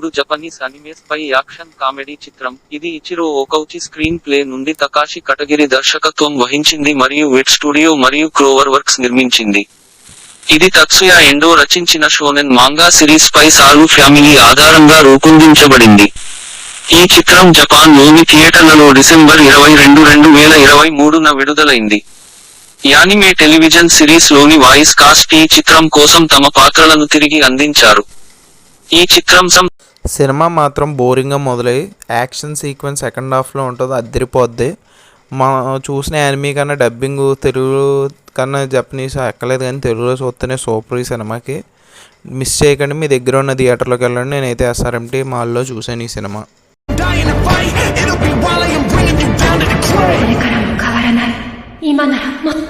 2023 Japanese anime spy action comedy చిత్రం. ఇది Ichiro ఓకౌచి screen play నుండి తకాషి కటగిరి దర్శకత్వం వహించింది మరియు వెట్ స్టూడియో మరియు క్లోవర్ వర్క్స్ నిర్మించింది. ఇది తత్సుయా ఎండో రచించిన shonen manga series spy solve family ఆధారంగా రూపొందించబడింది. ఈ చిత్రం జపాన్ లోని థియేటర్లలో డిసెంబర్ 22, 2023న విడుదలైంది. యానిమే టెలివిజన్ సిరీస్ లోని వాయిస్ కాస్ట్ ఈ చిత్రం కోసం తమ పాత్రలను తిరిగి అందించారు. ఈ చిత్రం సినిమా మాత్రం బోరింగ్గా మొదలై యాక్షన్ సీక్వెన్స్ సెకండ్ హాఫ్లో ఉంటుంది, అద్దరిపోద్ది. మా చూసిన యానిమీ కన్నా డబ్బింగ్ తెలుగు కన్నా జపనీస్ ఎక్కలేదు, కానీ తెలుగులో చూస్తేనే సూపర్. ఈ సినిమాకి మిస్ చేయకండి, మీ దగ్గర ఉన్న థియేటర్లోకి వెళ్ళండి. నేనైతే ఎస్ఆర్ఎంటీ మాల్లో చూశాను ఈ సినిమా.これからも変わらない。今ならもっと